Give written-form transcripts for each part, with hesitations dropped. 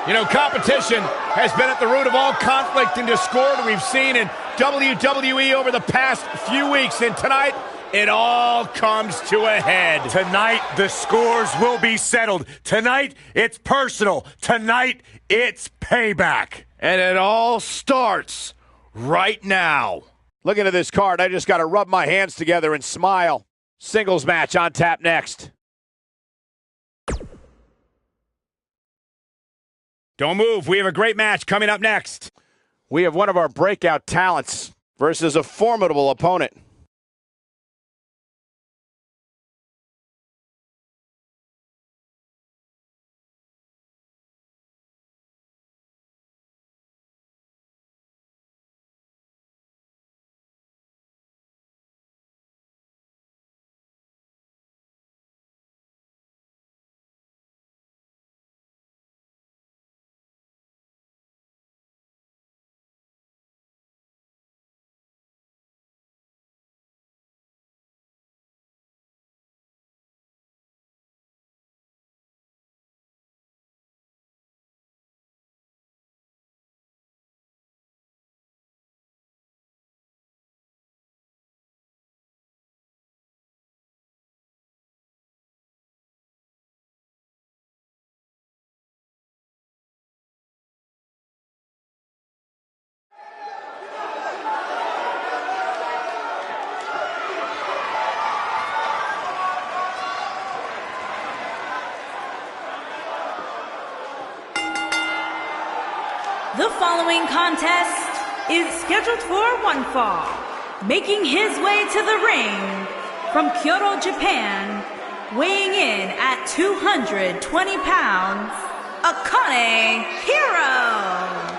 You know, competition has been at the root of all conflict and discord we've seen in WWE over the past few weeks, and tonight, it all comes to a head. Tonight, the scores will be settled. Tonight, it's personal. Tonight, it's payback. And it all starts right now. Looking at this card, I just got to rub my hands together and smile. Singles match on tap next. Don't move. We have a great match coming up next. We have one of our breakout talents versus a formidable opponent. The following contest is scheduled for one fall. Making his way to the ring from Kyoto, Japan, weighing in at 220 pounds, Akane Hiro.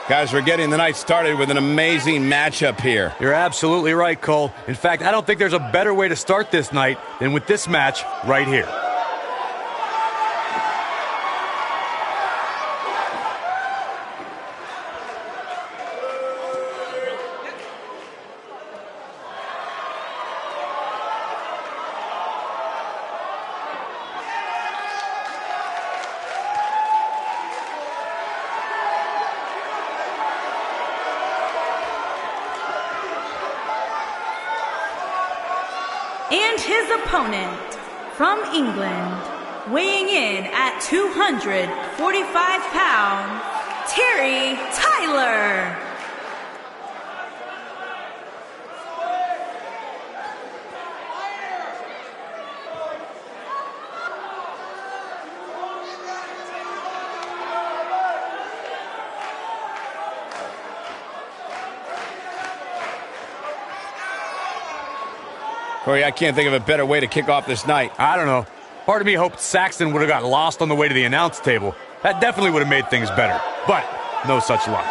Guys, we're getting the night started with an amazing matchup here. You're absolutely right, Cole. In fact, I don't think there's a better way to start this night than with this match right here. And his opponent from England, weighing in at 245 pounds, Terry Tyler. Corey, I can't think of a better way to kick off this night. I don't know. Part of me hoped Saxton would have got lost on the way to the announce table. That definitely would have made things better. But no such luck.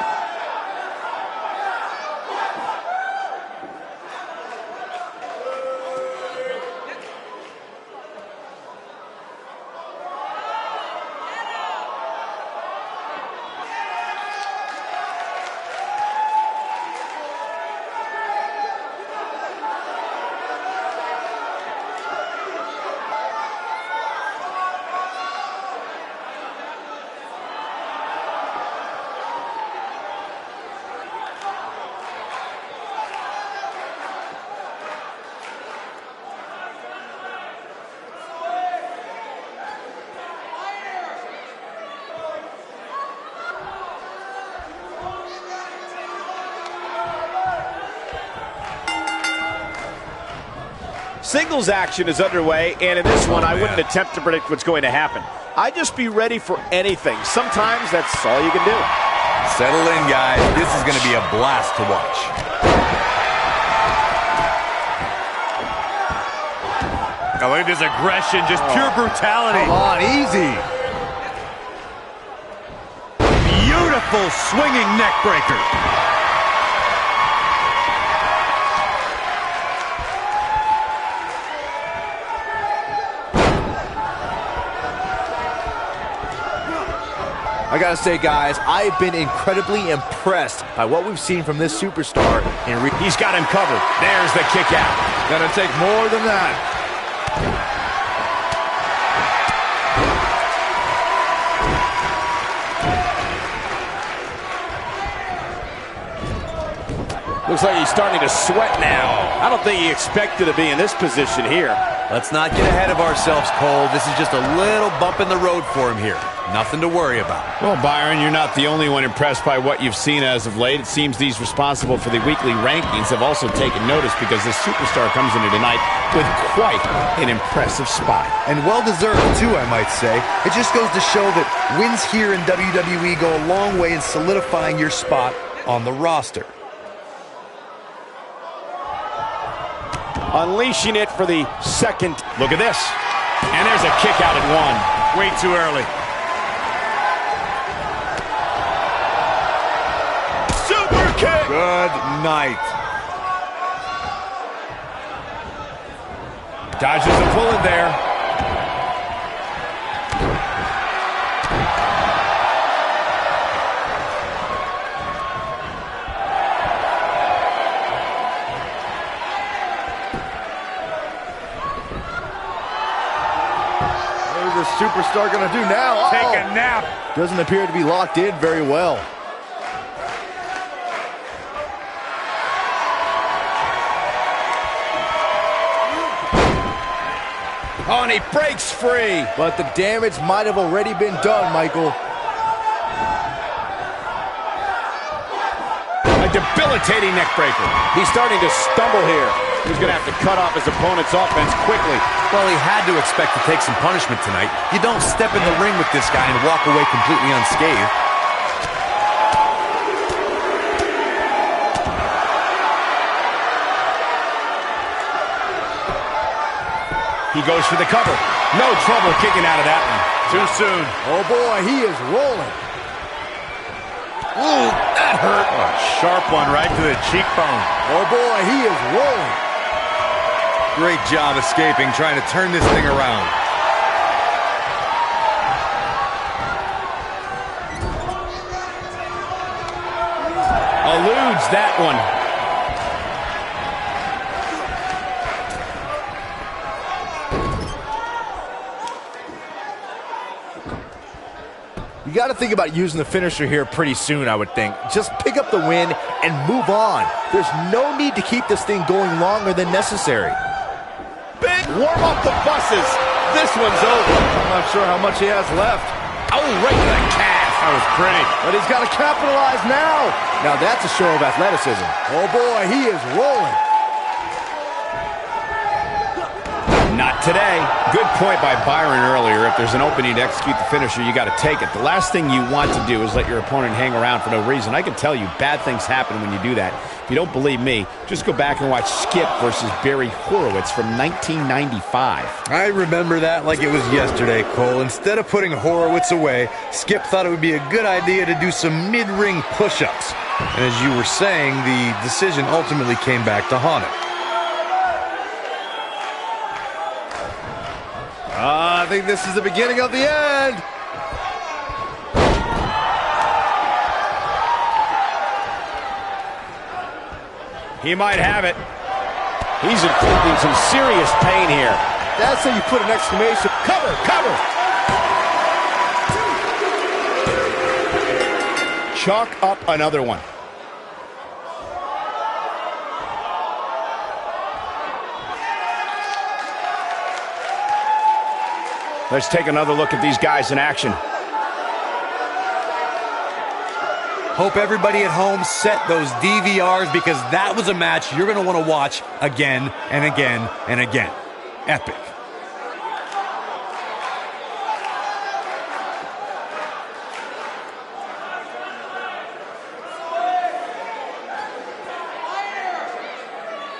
Singles action is underway, and in this one, I wouldn't attempt to predict what's going to happen. I'd just be ready for anything. Sometimes that's all you can do. Settle in, guys. This is going to be a blast to watch. Now look at this aggression, just pure brutality. Come on, easy. Beautiful swinging neck breaker. I gotta say, guys, I've been incredibly impressed by what we've seen from this superstar. He's got him covered. There's the kick out. Gonna take more than that. Looks like he's starting to sweat now. I don't think he expected to be in this position here. Let's not get ahead of ourselves, Cole. This is just a little bump in the road for him here. Nothing to worry about. Well, Byron, you're not the only one impressed by what you've seen as of late. It seems these responsible for the weekly rankings have also taken notice because this superstar comes into tonight with quite an impressive spot. And well-deserved, too, I might say. It just goes to show that wins here in WWE go a long way in solidifying your spot on the roster. Unleashing it for the second. Look at this. And there's a kick out at one. Way too early. Super kick. Good night. Dodges a bullet there. What's the superstar gonna do now? Take a nap. Doesn't appear to be locked in very well. Oh, and he breaks free. But the damage might have already been done, Michael. A debilitating neck breaker. He's starting to stumble here. He's going to have to cut off his opponent's offense quickly. Well, he had to expect to take some punishment tonight. You don't step in the ring with this guy and walk away completely unscathed. He goes for the cover. No trouble kicking out of that one. Too soon. Oh boy, he is rolling. Ooh, that hurt. Oh, sharp one right to the cheekbone. Oh boy, he is rolling. Great job escaping, trying to turn this thing around. Eludes that one. You got to think about using the finisher here pretty soon, I would think. Just pick up the win and move on. There's no need to keep this thing going longer than necessary. Big warm up the buses. This one's over. I'm not sure how much he has left. Oh, right to the calf. That was pretty. But he's got to capitalize now. Now that's a show of athleticism. Oh boy, he is rolling. Not today. Good point by Byron earlier. If there's an opening to execute the finisher, you got to take it. The last thing you want to do is let your opponent hang around for no reason. I can tell you, bad things happen when you do that. If you don't believe me, just go back and watch Skip versus Barry Horowitz from 1995. I remember that like it was yesterday, Cole. Instead of putting Horowitz away, Skip thought it would be a good idea to do some mid-ring push-ups. And as you were saying, the decision ultimately came back to haunt him. I think this is the beginning of the end. He might have it. He's inflicting some serious pain here. That's how you put an exclamation. Cover, cover. Chalk up another one. Let's take another look at these guys in action. Hope everybody at home set those DVRs because that was a match you're going to want to watch again and again and again. Epic.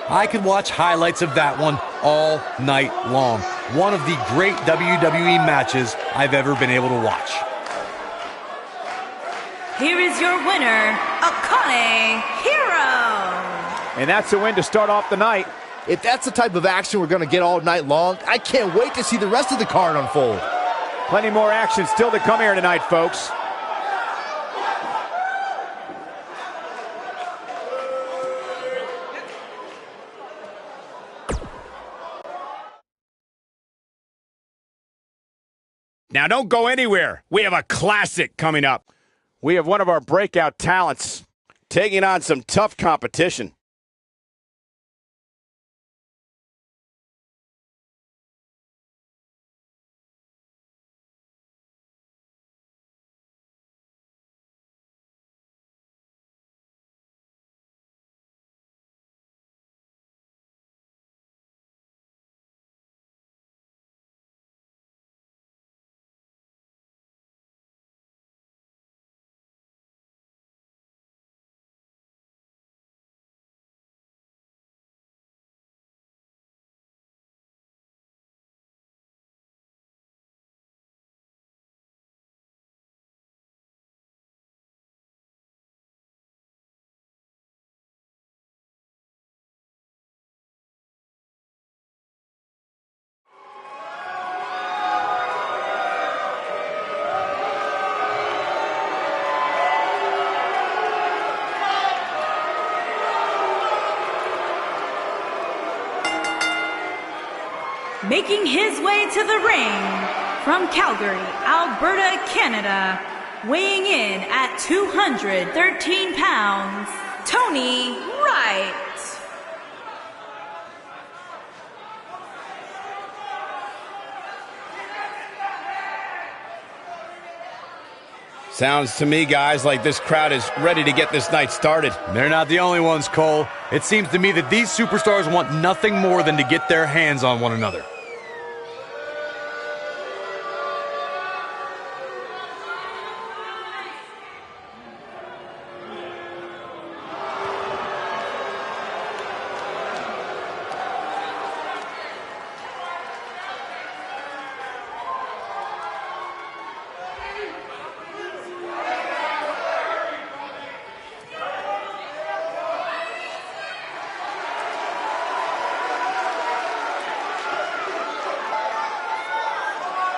I could watch highlights of that one all night long. One of the great WWE matches I've ever been able to watch. Here is your winner, Akane Hero. And that's a win to start off the night. If that's the type of action we're going to get all night long, I can't wait to see the rest of the card unfold. Plenty more action still to come here tonight, folks. Now don't go anywhere. We have a classic coming up. We have one of our breakout talents taking on some tough competition. Making his way to the ring from Calgary, Alberta, Canada, weighing in at 213 pounds, Tony Wright. Sounds to me, guys, like this crowd is ready to get this night started. They're not the only ones, Cole. It seems to me that these superstars want nothing more than to get their hands on one another.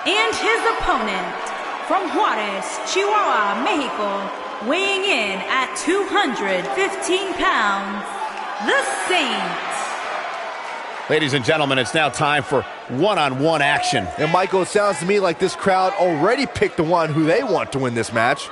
And his opponent, from Juarez, Chihuahua, Mexico, weighing in at 215 pounds, the Saint. Ladies and gentlemen, it's now time for one-on-one action. And Michael, it sounds to me like this crowd already picked the one who they want to win this match.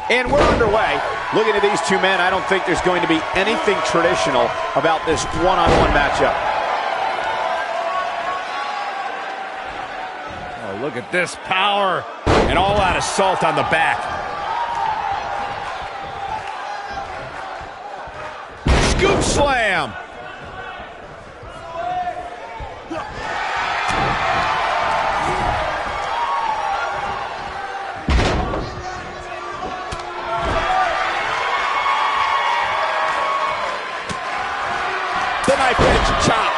And we're underway. Looking at these two men, I don't think there's going to be anything traditional about this one-on-one matchup. Oh, look at this power. And all out assault on the back. Scoop slam. The knife edge chop.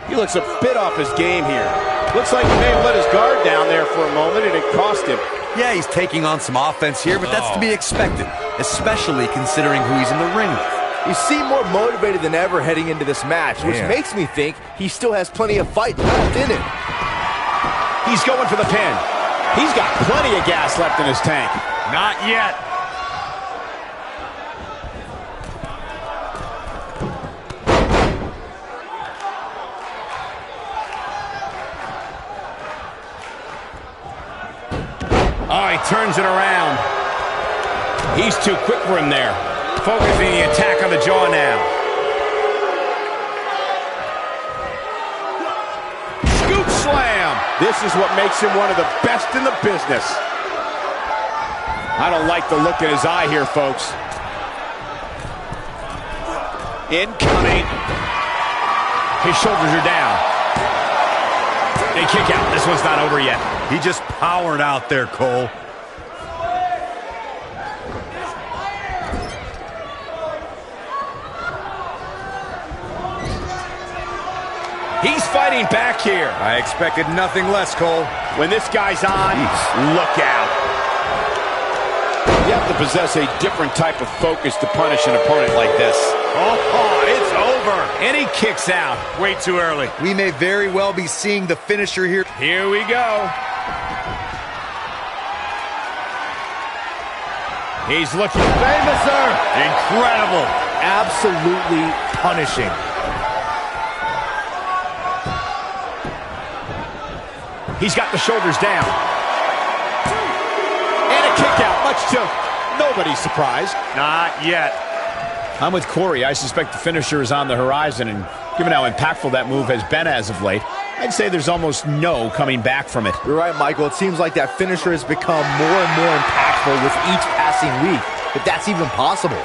He looks a bit off his game here. Looks like he may have let his guard down there for a moment, and it cost him. Yeah, he's taking on some offense here, but that's to be expected, especially considering who he's in the ring with. You seem more motivated than ever heading into this match, which makes me think he still has plenty of fight left in him. He's going for the pin. He's got plenty of gas left in his tank. Not yet. Oh, he turns it around. He's too quick for him there. Focusing the attack on the jaw now. Scoop slam. This is what makes him one of the best in the business. I don't like the look in his eye here, folks. Incoming. His shoulders are down. A kick out. This one's not over yet. He just powered out there, Cole. He's fighting back here. I expected nothing less, Cole. When this guy's on, look out. You have to possess a different type of focus to punish an opponent like this. Oh, it's over. And he kicks out. Way too early. We may very well be seeing the finisher here. Here we go. He's looking Famous, sir. Incredible. Absolutely punishing. He's got the shoulders down. And a kick out, much to nobody's surprise. Not yet. I'm with Corey. I suspect the finisher is on the horizon, and given how impactful that move has been as of late, I'd say there's almost no coming back from it. You're right, Michael. It seems like that finisher has become more and more impactful with each passing week, if that's even possible.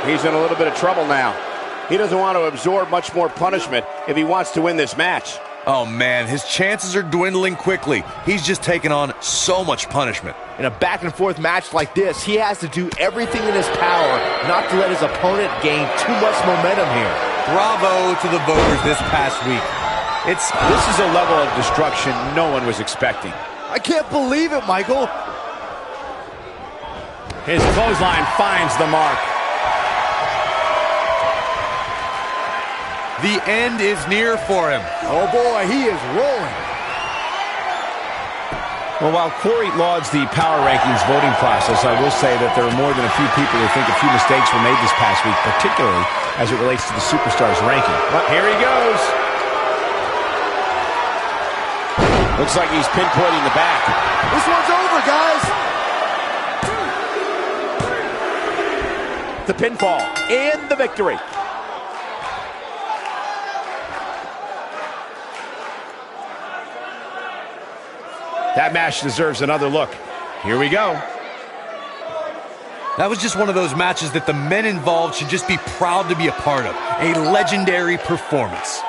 He's in a little bit of trouble now. He doesn't want to absorb much more punishment if he wants to win this match. Oh, man, his chances are dwindling quickly. He's just taken on so much punishment. In a back-and-forth match like this, he has to do everything in his power not to let his opponent gain too much momentum here. Bravo to the voters this past week. This is a level of destruction no one was expecting. I can't believe it, Michael. His clothesline finds the mark. The end is near for him. Oh, boy, he is rolling. Well, while Corey lauds the Power Rankings voting process, I will say that there are more than a few people who think a few mistakes were made this past week, particularly as it relates to the Superstars ranking. But here he goes. Looks like he's pinpointing the back. This one's over, guys. The pinfall and the victory. That match deserves another look. Here we go. That was just one of those matches that the men involved should just be proud to be a part of. A legendary performance.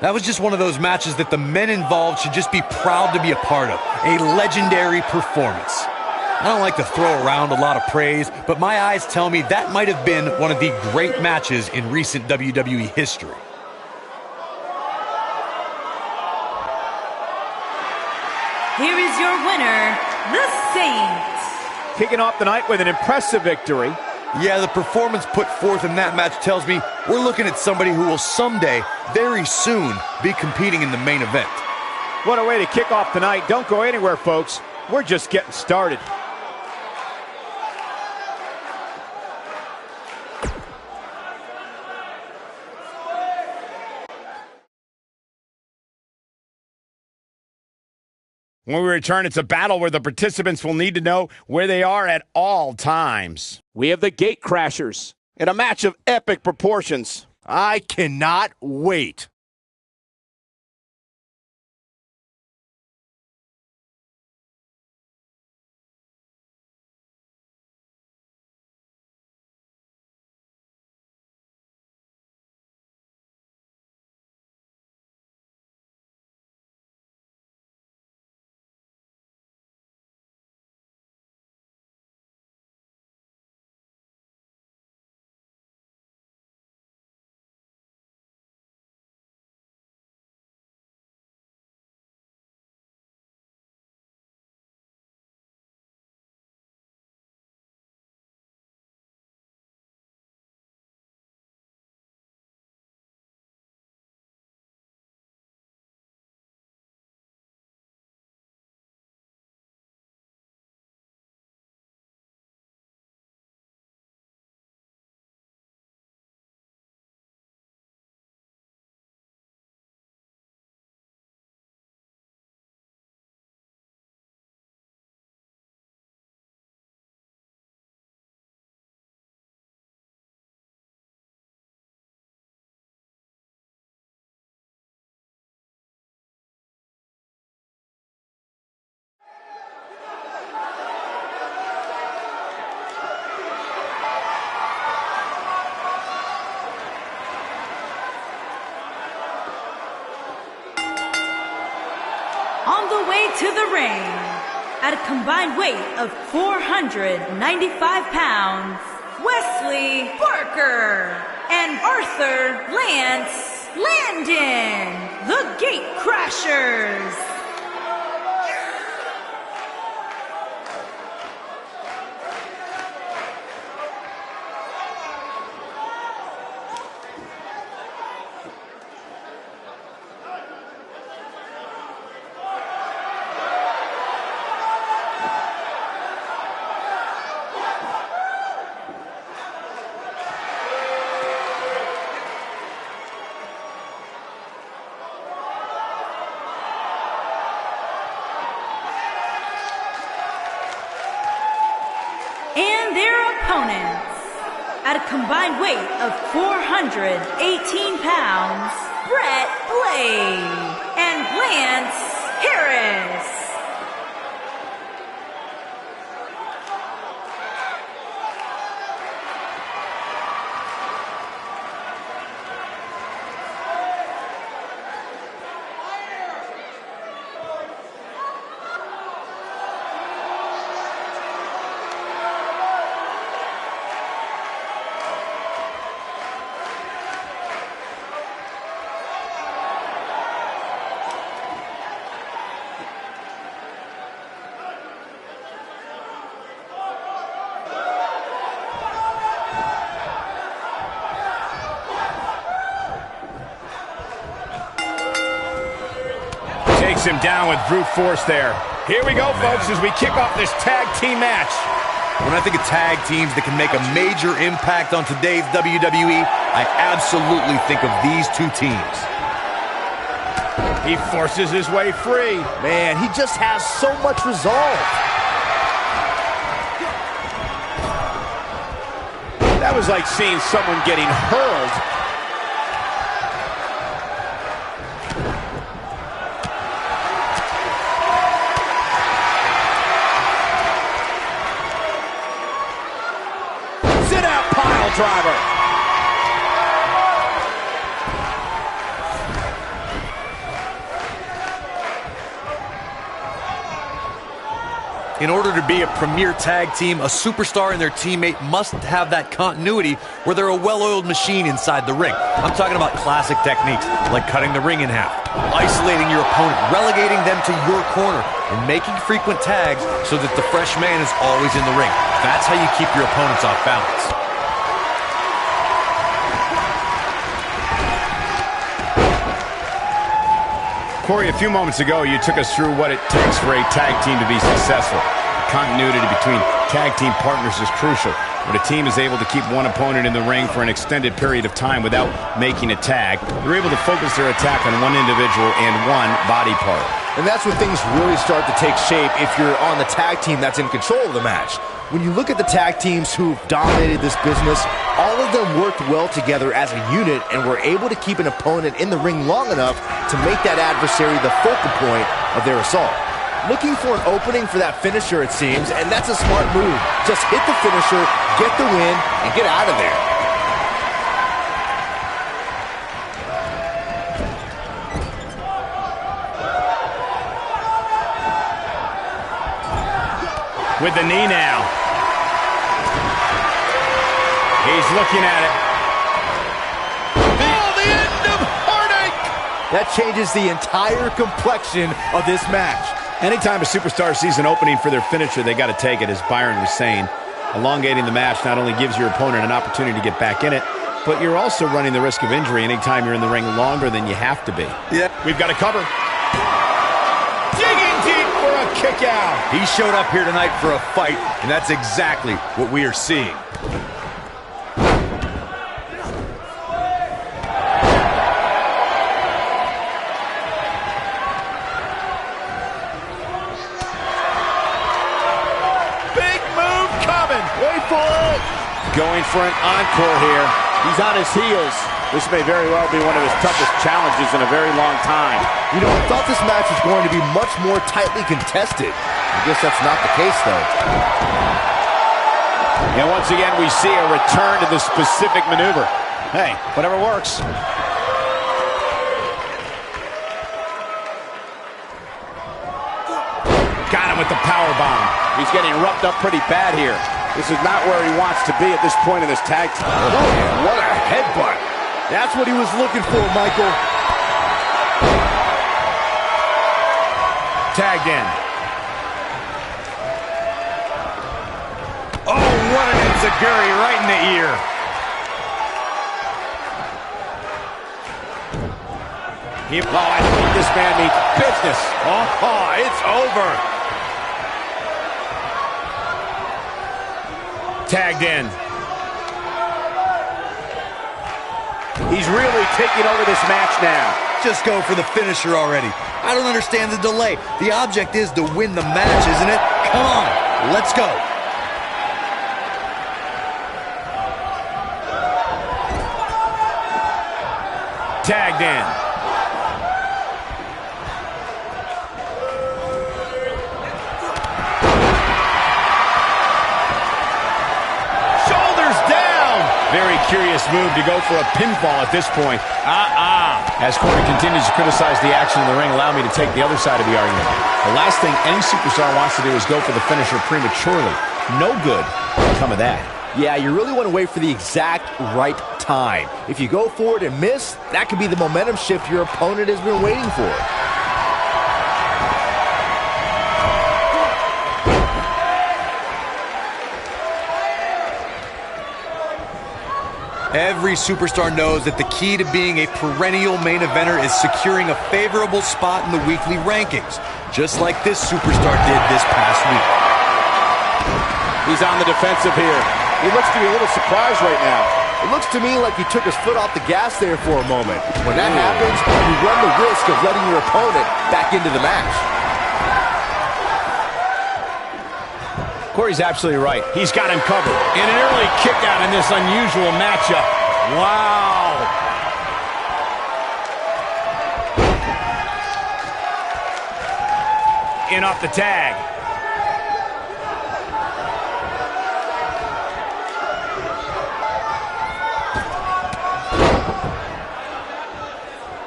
That was just one of those matches that the men involved should just be proud to be a part of. A legendary performance. I don't like to throw around a lot of praise, but my eyes tell me that might have been one of the great matches in recent WWE history. Here is your winner, The Saint. Kicking off the night with an impressive victory. Yeah, the performance put forth in that match tells me we're looking at somebody who will someday, very soon, be competing in the main event. What a way to kick off the night. Don't go anywhere, folks. We're just getting started. When we return, it's a battle where the participants will need to know where they are at all times. We have the Gate Crashers in a match of epic proportions. I cannot wait. on the way to the ring, at a combined weight of 495 pounds, Wesley Barker and Arthur Lance Landon, the Gate Crashers. And their opponents, at a combined weight of 418 pounds, Brett Blade and Lance Harris. Takes him down with brute force there. Here we go, folks, as we kick off this tag team match. When I think of tag teams that can make a major impact on today's WWE, I absolutely think of these two teams. He forces his way free. Man, he just has so much resolve. That was like seeing someone getting hurled. Sit-out pile driver. In order to be a premier tag team, a superstar and their teammate must have that continuity where they're a well-oiled machine inside the ring. I'm talking about classic techniques like cutting the ring in half, isolating your opponent, relegating them to your corner, and making frequent tags so that the fresh man is always in the ring. That's how you keep your opponents off balance. Corey, a few moments ago, you took us through what it takes for a tag team to be successful. Continuity between tag team partners is crucial. When a team is able to keep one opponent in the ring for an extended period of time without making a tag, they're able to focus their attack on one individual and one body part. And that's when things really start to take shape if you're on the tag team that's in control of the match. When you look at the tag teams who've dominated this business, all of them worked well together as a unit and were able to keep an opponent in the ring long enough to make that adversary the focal point of their assault. Looking for an opening for that finisher, it seems, and that's a smart move. Just hit the finisher, get the win, and get out of there. With the knee now. He's looking at it. Oh, the end of heartache! That changes the entire complexion of this match. Anytime a superstar sees an opening for their finisher, they got to take it, as Byron was saying. Elongating the match not only gives your opponent an opportunity to get back in it, but you're also running the risk of injury anytime you're in the ring longer than you have to be. Yeah. We've got to cover. Digging deep for a kick out. He showed up here tonight for a fight, and that's exactly what we are seeing. Going for an encore here. He's on his heels. This may very well be one of his toughest challenges in a very long time. You know, I thought this match was going to be much more tightly contested. I guess that's not the case, though. And once again, we see a return to the specific maneuver. Hey, whatever works. him with the power bomb. He's getting roughed up pretty bad here. This is not where he wants to be at this point in this tag team. Oh, what a headbutt. That's what he was looking for, Michael. Tagged in. Oh, what an enziguri right in the ear. I think this man means business. Oh, it's over. Tagged in. He's really taking over this match now. Just go for the finisher already. I don't understand the delay. The object is to win the match, isn't it? Come on, let's go. Tagged in. Very curious move to go for a pinfall at this point. As Corey continues to criticize the action in the ring, allow me to take the other side of the argument. The last thing any superstar wants to do is go for the finisher prematurely. No good will come of that. Yeah, you really want to wait for the exact right time. If you go for it and miss, that could be the momentum shift your opponent has been waiting for. Every superstar knows that the key to being a perennial main eventer is securing a favorable spot in the weekly rankings, just like this superstar did this past week. He's on the defensive here. He looks to be a little surprised right now. It looks to me like he took his foot off the gas there for a moment. When that happens, you run the risk of letting your opponent back into the match. Corey's absolutely right. He's got him covered. And an early kick out in this unusual matchup. Wow. In off the tag.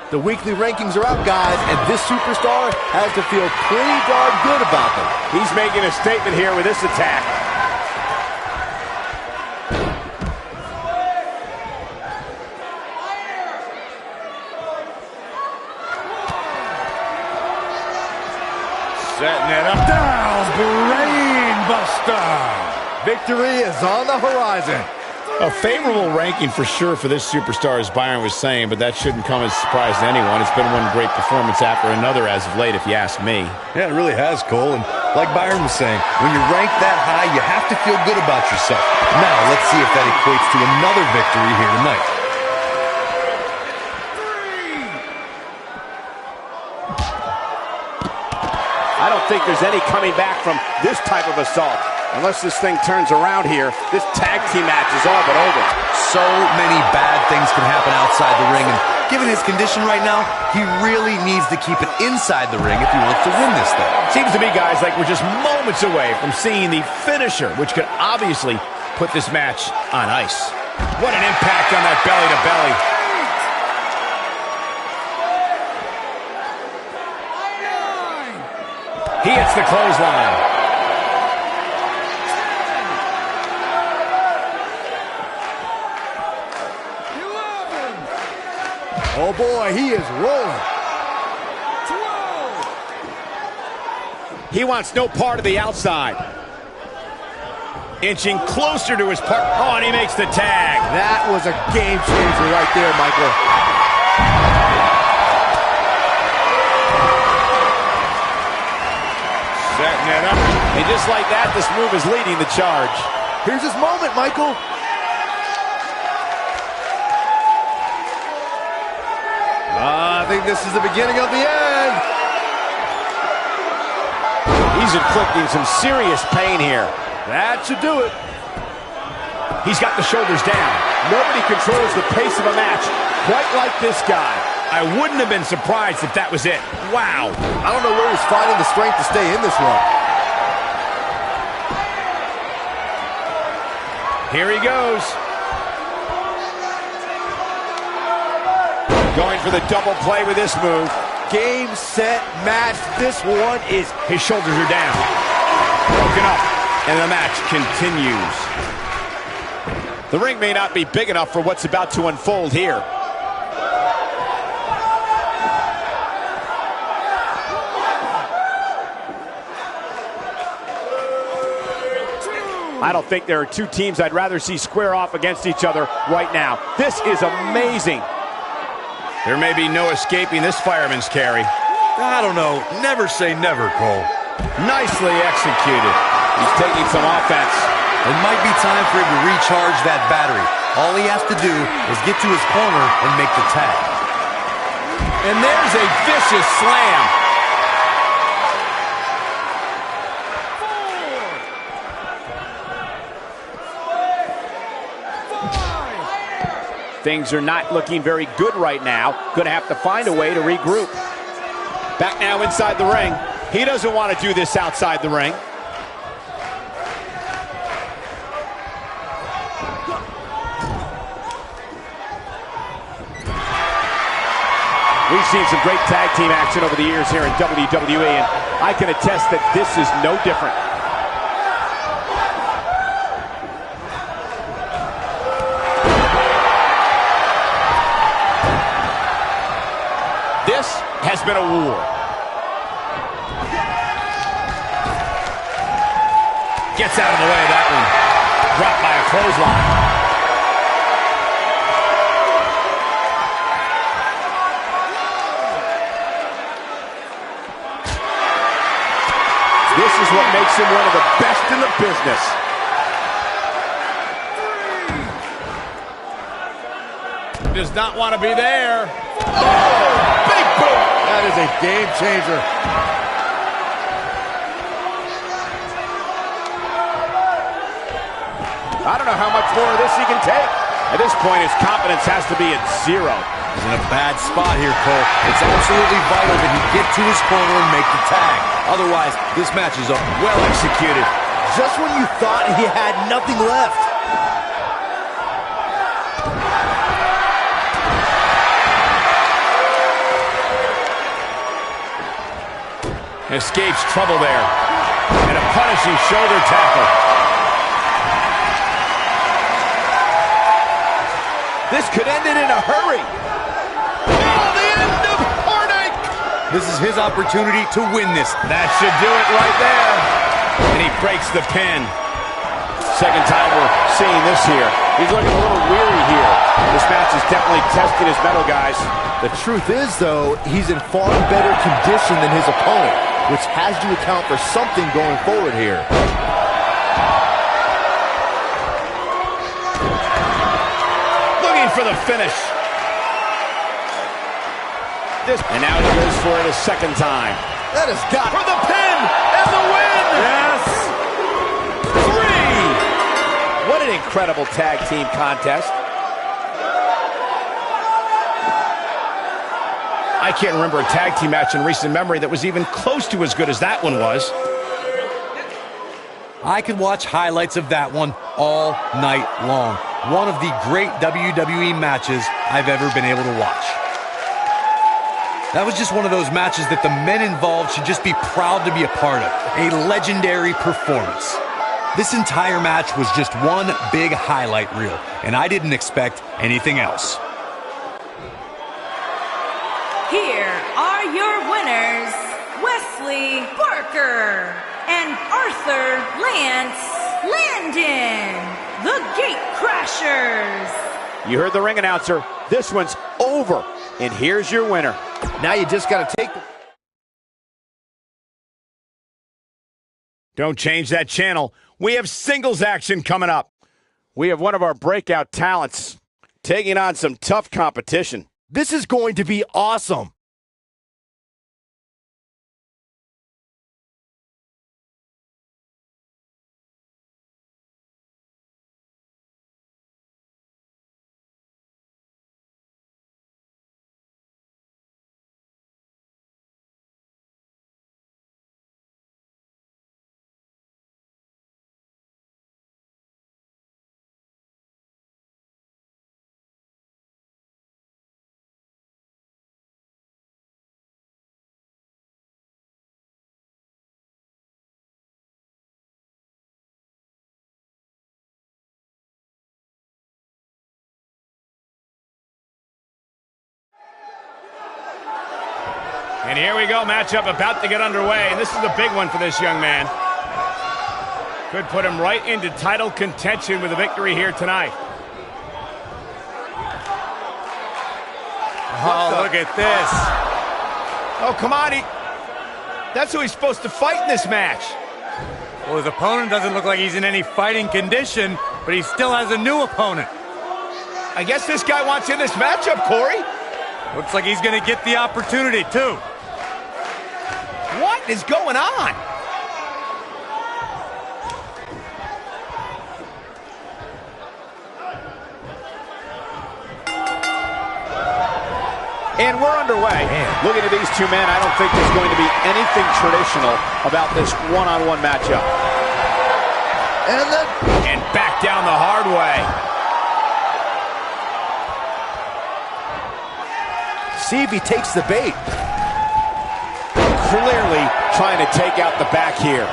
The weekly rankings are out, guys, and this superstar has to feel pretty darn good about them. He's making a statement here with this attack. Setting it up. Down, Brainbuster. Victory is on the horizon. A favorable ranking for sure for this superstar, as Byron was saying, but that shouldn't come as a surprise to anyone. It's been one great performance after another as of late, if you ask me. Yeah, it really has, Cole. And like Byron was saying, when you rank that high, you have to feel good about yourself. Now, let's see if that equates to another victory here tonight. I don't think there's any coming back from this type of assault. Unless this thing turns around here, this tag team match is all but over. So many bad things can happen outside the ring, and given his condition right now, he really needs to keep it inside the ring if he wants to win this thing. Seems to me, guys, like we're just moments away from seeing the finisher, which could obviously put this match on ice. What an impact on that belly-to-belly. He hits the clothesline. Oh boy, he is rolling. 12. He wants no part of the outside. Inching closer to his partner. Oh, and he makes the tag. That was a game changer right there, Michael. Setting it up. And just like that, this move is leading the charge. Here's his moment, Michael. I think this is the beginning of the end. He's inflicting some serious pain here. That should do it. He's got the shoulders down. Nobody controls the pace of a match quite like this guy. I wouldn't have been surprised if that was it. Wow. I don't know where he's finding the strength to stay in this one. Here he goes. Going for the double play with this move. game, set, match. This one is... His shoulders are down. Broken up. And the match continues. The ring may not be big enough for what's about to unfold here. I don't think there are two teams I'd rather see square off against each other right now. This is amazing. There may be no escaping this fireman's carry. I don't know. Never say never, Cole. Nicely executed. He's taking some offense. It might be time for him to recharge that battery. All he has to do is get to his corner and make the tag. And there's a vicious slam. Things are not looking very good right now. Going to have to find a way to regroup. Back now inside the ring. He doesn't want to do this outside the ring. We've seen some great tag team action over the years here in WWE, and I can attest that this is no different. This has been a war. Gets out of the way of that one. Dropped by a clothesline. This is what makes him one of the best in the business. Does not want to be there. Big boom! That is a game changer. I don't know how much more of this he can take. At this point, his confidence has to be at zero. He's in a bad spot here, Cole. It's absolutely vital that he get to his corner and make the tag. Otherwise, this match is up. Well executed. Just when you thought he had nothing left. Escapes trouble there. And a punishing shoulder tackle. This could end it in a hurry. Oh, the end of heartache. This is his opportunity to win this. That should do it right there. And he breaks the pin. Second time we're seeing this here. He's looking a little weary here. This match is definitely testing his mettle, guys. The truth is, though, he's in far better condition than his opponent, which has to account for something going forward here. Looking for the finish. And now he goes for it a second time. That has got For the pin and the win! Yes. 3! What an incredible tag team contest. I can't remember a tag team match in recent memory that was even close to as good as that one was. I could watch highlights of that one all night long. One of the great WWE matches I've ever been able to watch. That was just one of those matches that the men involved should just be proud to be a part of. A legendary performance. This entire match was just one big highlight reel, and I didn't expect anything else. Here are your winners, Wesley Barker and Arthur Lance Landon, the Gate Crashers. You heard the ring announcer. This one's over. And here's your winner. Now you just got to take... Don't change that channel. We have singles action coming up. We have one of our breakout talents taking on some tough competition. This is going to be awesome. And here we go, matchup about to get underway, and this is a big one for this young man. Could put him right into title contention with a victory here tonight. Oh, look at this. Oh, come on. That's who he's supposed to fight in this match. Well, his opponent doesn't look like he's in any fighting condition, but he still has a new opponent. I guess this guy wants in this matchup, Corey. Looks like he's going to get the opportunity, too. What is going on? And we're underway. Looking at these two men, I don't think there's going to be anything traditional about this one-on-one matchup. And back down the hard way. See if he takes the bait. Clearly trying to take out the back here.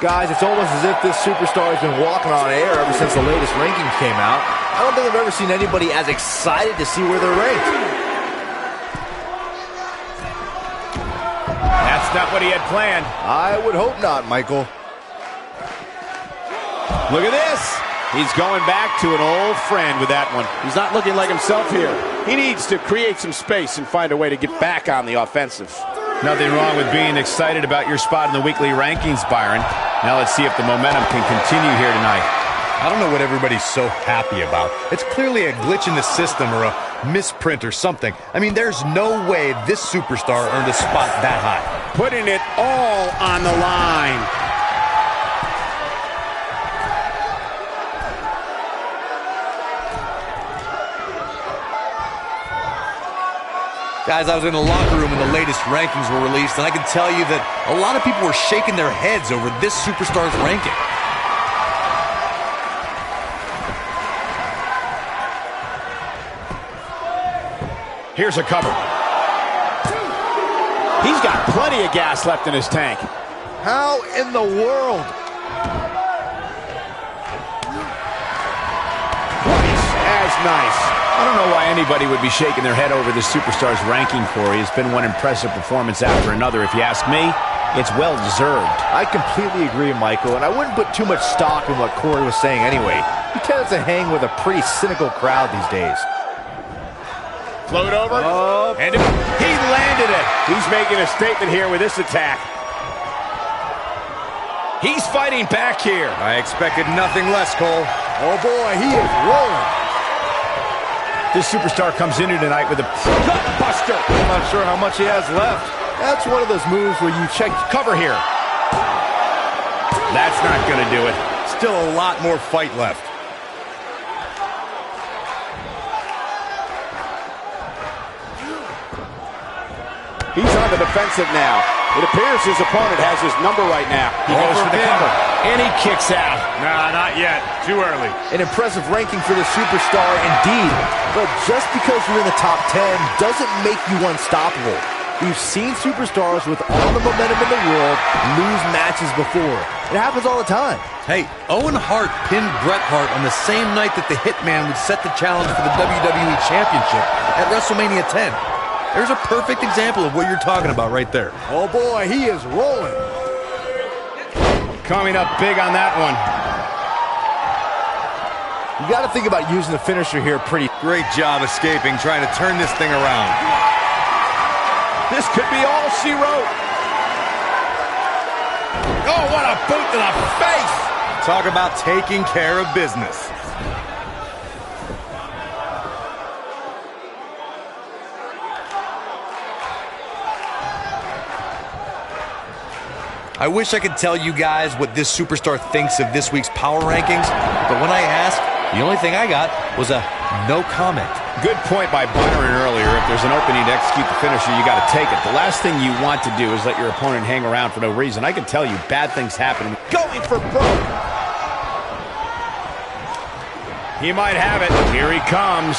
Guys, it's almost as if this superstar has been walking on air ever since the latest rankings came out. I don't think I've ever seen anybody as excited to see where they're ranked. That's not what he had planned. I would hope not, Michael. Look at this. He's going back to an old friend with that one. He's not looking like himself here. He needs to create some space and find a way to get back on the offensive. Nothing wrong with being excited about your spot in the weekly rankings, Byron. Now let's see if the momentum can continue here tonight. I don't know what everybody's so happy about. It's clearly a glitch in the system or a misprint or something. I mean, there's no way this superstar earned a spot that high. Putting it all on the line. Guys, I was in the locker room when the latest rankings were released, and I can tell you that a lot of people were shaking their heads over this superstar's ranking. Here's a cover. He's got plenty of gas left in his tank. How in the world? Twice as nice. I don't know why anybody would be shaking their head over this superstar's ranking, Corey. It's been one impressive performance after another. If you ask me, it's well-deserved. I completely agree, Michael, and I wouldn't put too much stock in what Corey was saying anyway. He tends to hang with a pretty cynical crowd these days. Float over. And he landed it. He's making a statement here with this attack. He's fighting back here. I expected nothing less, Cole. Oh boy, he is rolling. This superstar comes in here tonight with a gut buster. I'm not sure how much he has left. That's one of those moves where you check Cover here. That's not going to do it. Still a lot more fight left. He's on the defensive now. It appears his opponent has his number right now. He goes for the cover. And he kicks out. Nah, not yet. Too early. an impressive ranking for the superstar indeed. But just because you're in the top 10 doesn't make you unstoppable. We've seen superstars with all the momentum in the world lose matches before. It happens all the time. Hey, Owen Hart pinned Bret Hart on the same night that the Hitman would set the challenge for the WWE Championship at WrestleMania 10. There's a perfect example of what you're talking about right there. Oh boy, he is rolling. Coming up big on that one. You got to think about using the finisher here pretty. Great job escaping, trying to turn this thing around. This could be all she wrote. Oh, what a boot to the face! Talk about taking care of business. I wish I could tell you guys what this superstar thinks of this week's power rankings, but when I asked, the only thing I got was a no comment. Good point by Byron earlier. If there's an opening to execute the finisher, you got to take it. The last thing you want to do is let your opponent hang around for no reason. I can tell you bad things happen. Going for broke. He might have it. Here he comes.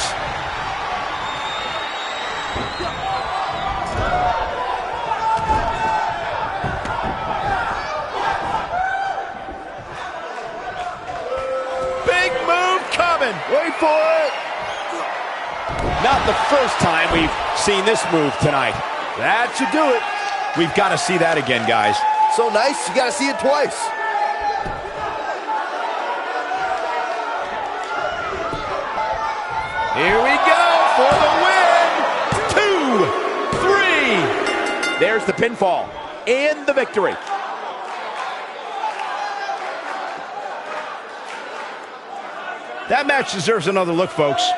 coming. Wait for it. Not the first time we've seen this move tonight. That should do it. We've got to see that again, guys. So nice, you got to see it twice. Here we go for the win. 2, 3. There's the pinfall and the victory. That match deserves another look, folks.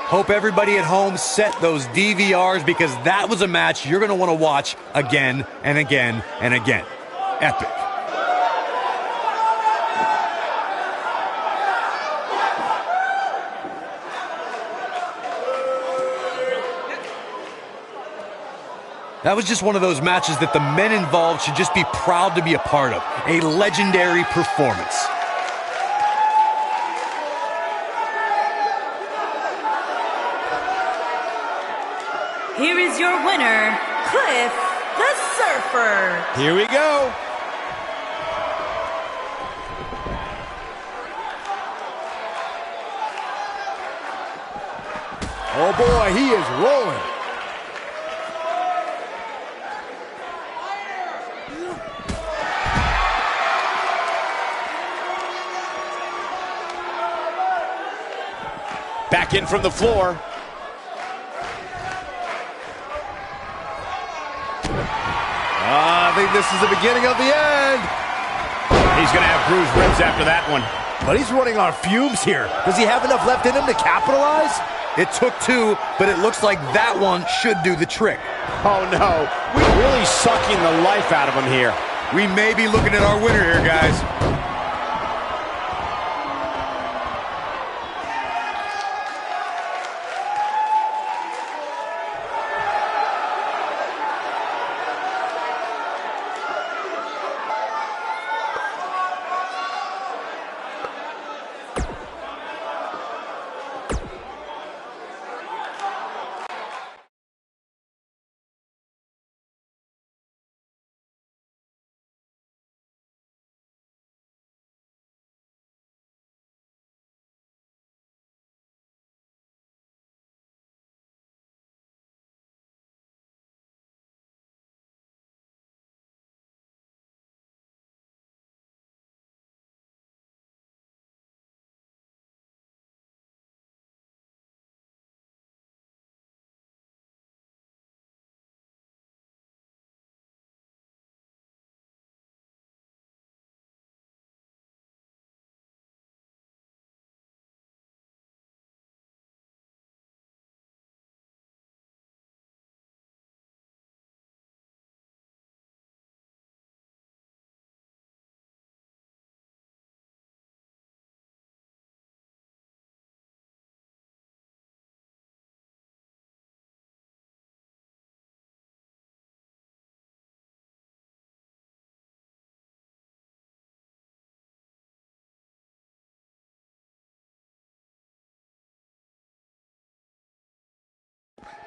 Hope everybody at home set those DVRs, because that was a match you're going to want to watch again and again and again. Epic. That was just one of those matches that the men involved should just be proud to be a part of. A legendary performance. Here is your winner, Cliff the Surfer. Here we go. Oh boy, he is rolling. Back in from the floor. I think this is the beginning of the end. He's going to have bruised ribs after that one. But he's running on fumes here. Does he have enough left in him to capitalize? It took two, but it looks like that one should do the trick. Oh no, we're really sucking the life out of him here. We may be looking at our winner here, guys.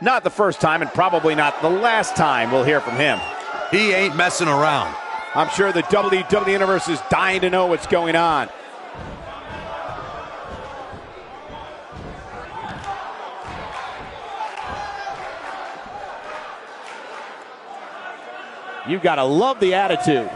Not the first time, and probably not the last time we'll hear from him. He ain't messing around. I'm sure the WWE Universe is dying to know what's going on. You've got to love the attitude.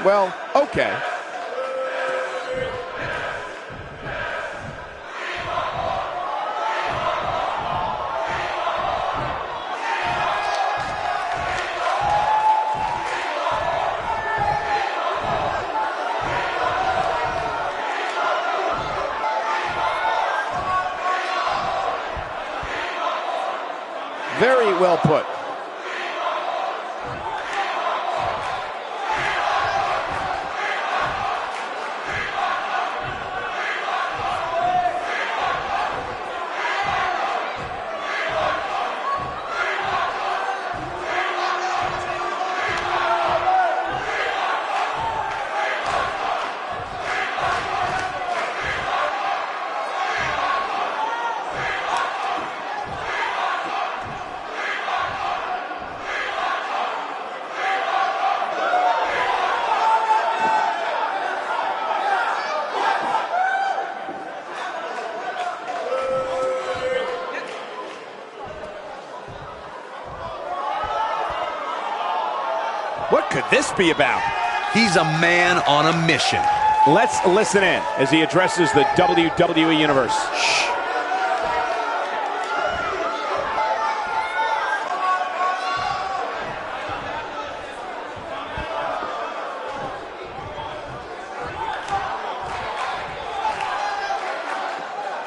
Well, okay. Very well put. What could this be about? He's a man on a mission. Let's listen in as he addresses the WWE Universe. Shh.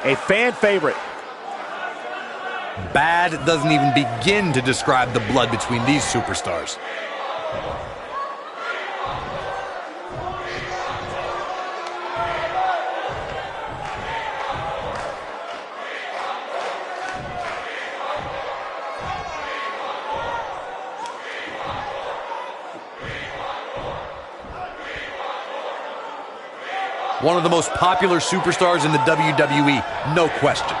A fan favorite. Bad doesn't even begin to describe the blood between these superstars. One of the most popular superstars in the WWE, no question.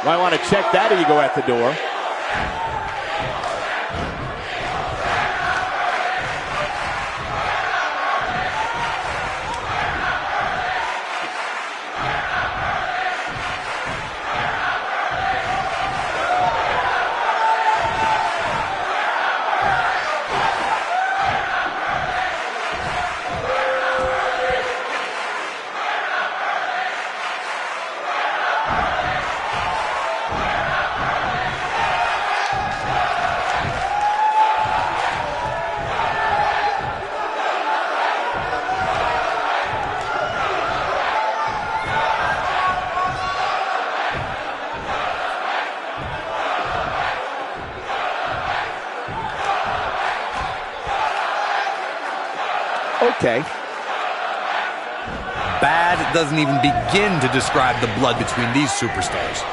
Might want to check that ego at the door. Okay. Bad doesn't even begin to describe the blood between these superstars.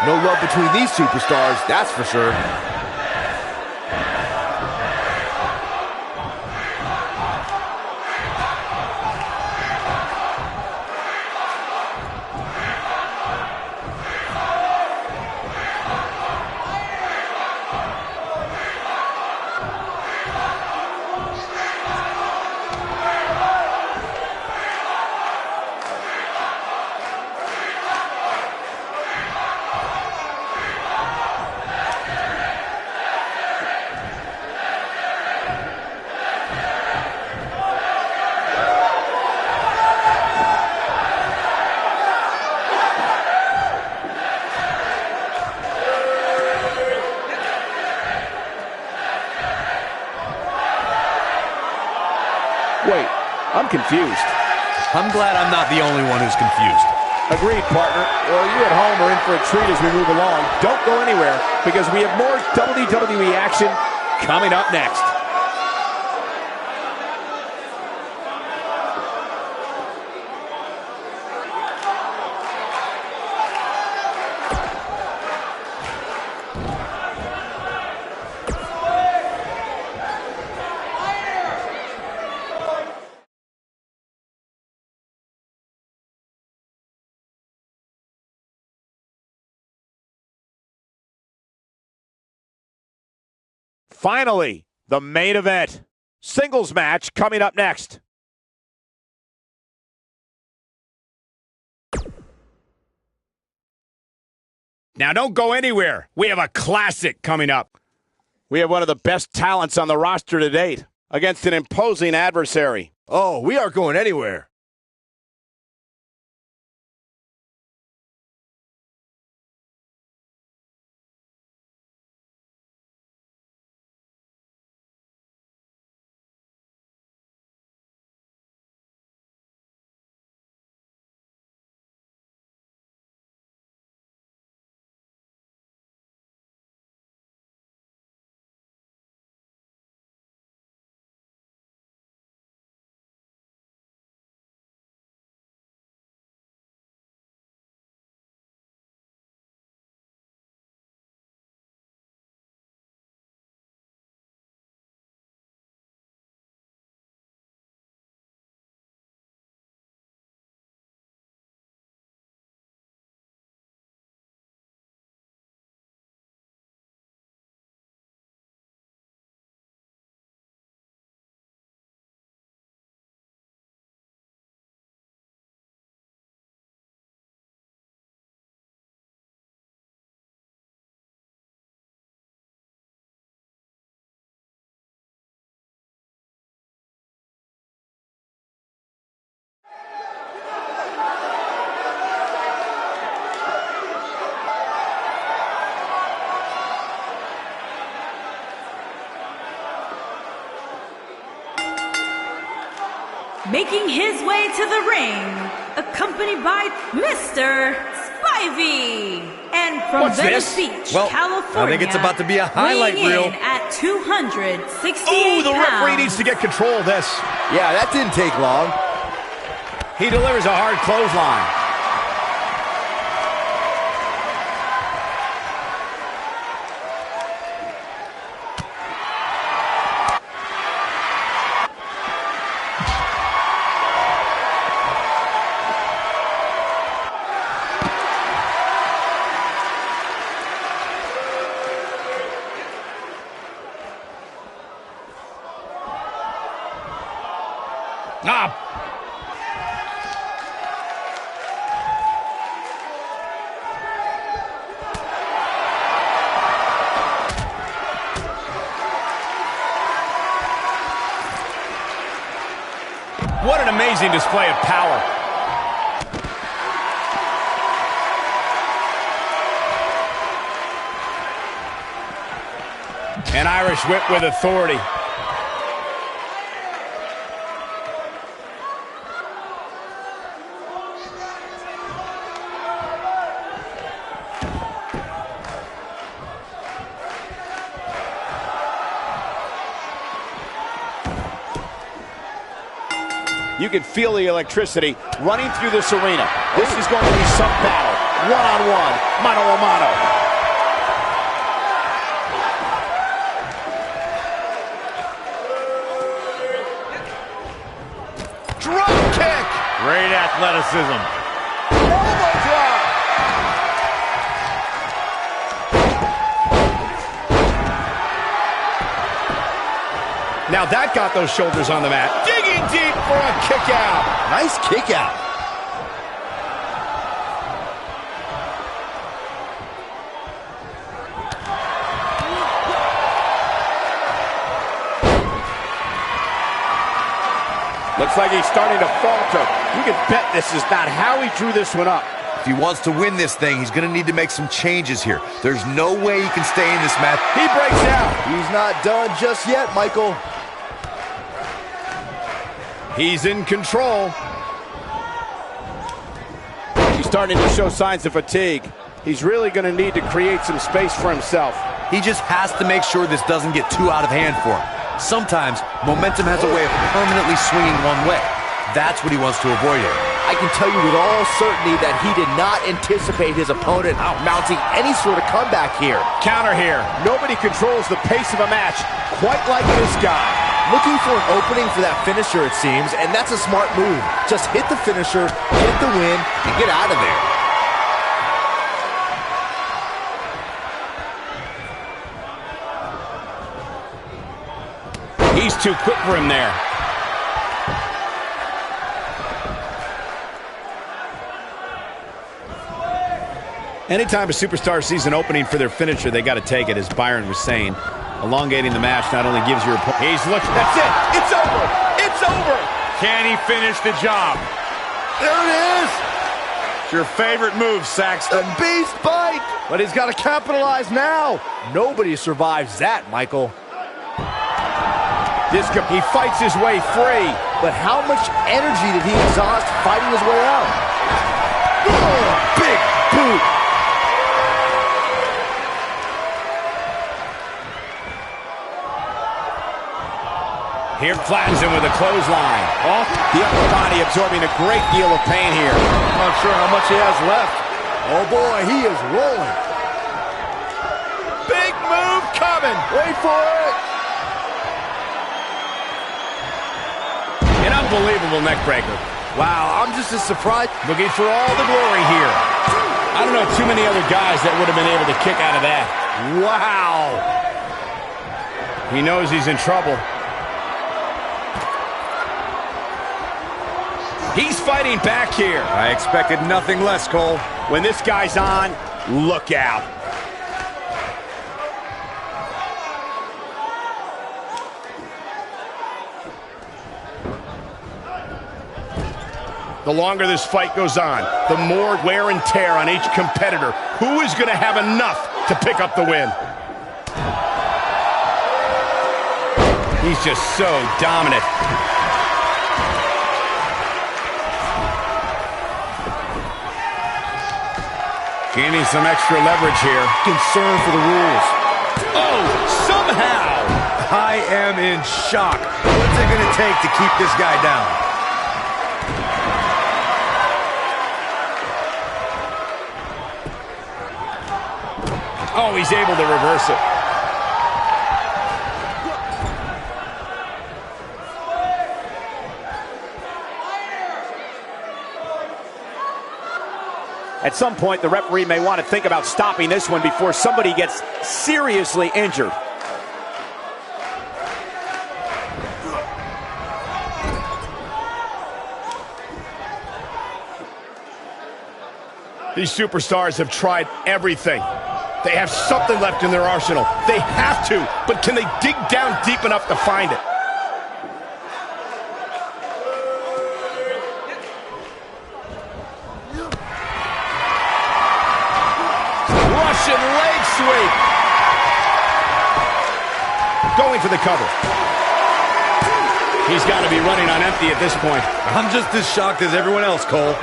No love between these superstars, that's for sure. confused. I'm glad I'm not the only one who's confused. Agreed, partner. Well, you at home are in for a treat as we move along. Don't go anywhere, because we have more WWE action coming up next. Finally, the main event. Singles match coming up next. Now don't go anywhere. We have a classic coming up. We have one of the best talents on the roster to date against an imposing adversary. Oh, we aren't going anywhere. Making his way to the ring, accompanied by Mr. Spivey. And from What's Venice this? Beach, Well, California, I think it's about to be a highlight weighing reel. in at 268 Oh, the referee pounds. needs to get control of this. Yeah, that didn't take long. He delivers a hard clothesline. Ah. What an amazing display of power. An Irish whip with authority. You can feel the electricity running through this arena. This is going to be some battle. One-on-one, mano-a-mano. Drop kick. Great athleticism. Elbow drop. Now that got those shoulders on the mat. Digging deep for a kick out. Nice kick out. Looks like he's starting to falter. You can bet this is not how he drew this one up. If he wants to win this thing, he's going to need to make some changes here. There's no way he can stay in this match. He breaks out. He's not done just yet, Michael. He's in control. He's starting to show signs of fatigue. He's really going to need to create some space for himself. He just has to make sure this doesn't get too out of hand for him. Sometimes, momentum has a way of permanently swinging one way. That's what he wants to avoid here. I can tell you with all certainty that he did not anticipate his opponent mounting any sort of comeback here. Counter here. Nobody controls the pace of a match quite like this guy. Looking for an opening for that finisher, it seems, and that's a smart move. Just hit the finisher, get the win, and get out of there. He's too quick for him there. Anytime a superstar sees an opening for their finisher, they got to take it, as Byron was saying. Elongating the match not only gives your opponent... He's looking... That's it! It's over! It's over! Can he finish the job? There it is! It's your favorite move, Saxton. Beast bite! But he's got to capitalize now. Nobody survives that, Michael. He fights his way free. But how much energy did he exhaust fighting his way out? Oh, big boot! Here flattens him with a clothesline. Oh, the upper body absorbing a great deal of pain here. I'm not sure how much he has left. Oh boy, he is rolling. Big move coming. Wait for it. An unbelievable neck breaker. Wow, I'm just as surprised. Looking for all the glory here. I don't know too many other guys that would have been able to kick out of that. Wow. He knows he's in trouble. He's fighting back here. I expected nothing less, Cole. When this guy's on, look out. The longer this fight goes on, the more wear and tear on each competitor. Who is going to have enough to pick up the win? He's just so dominant. Gaining some extra leverage here. Concern for the rules. Oh, somehow! I am in shock. What's it going to take to keep this guy down? Oh, he's able to reverse it. At some point, the referee may want to think about stopping this one before somebody gets seriously injured. These superstars have tried everything. They have something left in their arsenal. They have to, but can they dig down deep enough to find it? Russian leg sweep. Going for the cover. He's got to be running on empty at this point. I'm just as shocked as everyone else, Cole.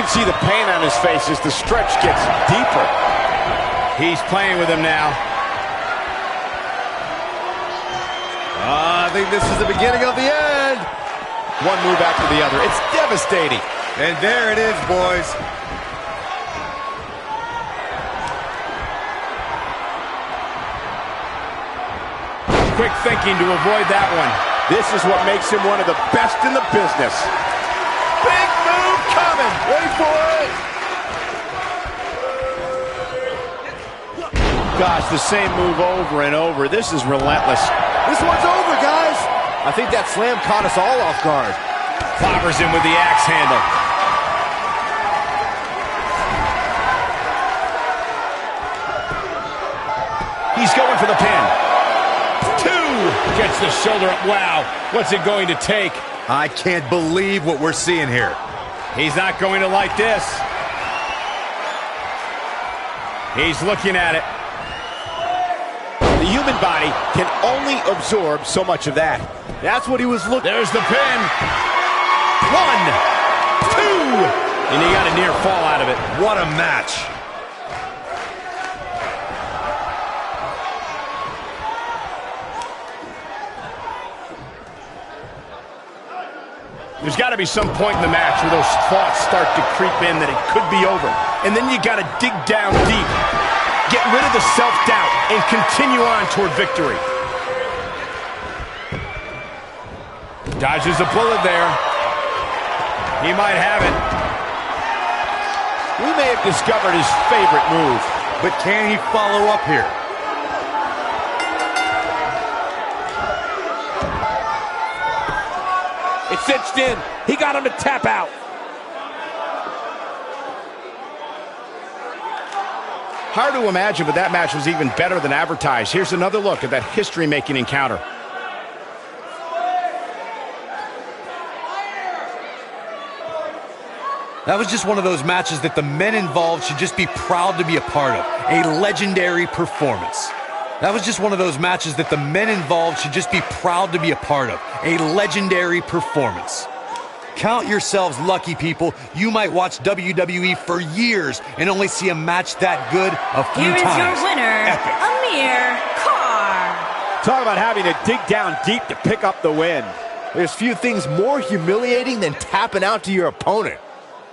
See the pain on his face as the stretch gets deeper. He's playing with him now. I think this is the beginning of the end. One move after the other. It's devastating. And there it is, boys. Quick thinking to avoid that one. This is what makes him one of the best in the business. Big move coming. Wait for it. Gosh, the same move over and over. This is relentless. This one's over, guys. I think that slam caught us all off guard. Clobbers him with the axe handle. He's going for the pin. Two. Gets the shoulder up. Wow. What's it going to take? I can't believe what we're seeing here. He's not going to like this. He's looking at it. The human body can only absorb so much of that. That's what he was looking. There's the pin. 1, 2. And he got a near fall out of it. What a match. There's got to be some point in the match where those thoughts start to creep in that it could be over. And then you got to dig down deep. Get rid of the self-doubt and continue on toward victory. Dodges a bullet there. He might have it. We may have discovered his favorite move. But can he follow up here? It's cinched in. He got him to tap out. Hard to imagine, but that match was even better than advertised. Here's another look at that history-making encounter. That was just one of those matches that the men involved should just be proud to be a part of. A legendary performance. That was just one of those matches that the men involved should just be proud to be a part of. A legendary performance. Count yourselves lucky, people. You might watch WWE for years and only see a match that good a few times. Here is your winner, Epic. Amir Khan. Talk about having to dig down deep to pick up the win. There's few things more humiliating than tapping out to your opponent.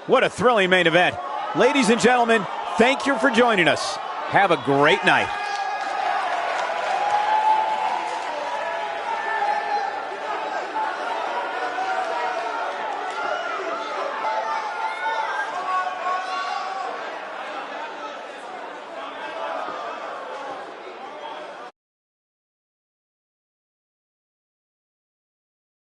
What a thrilling main event. Ladies and gentlemen, thank you for joining us. Have a great night.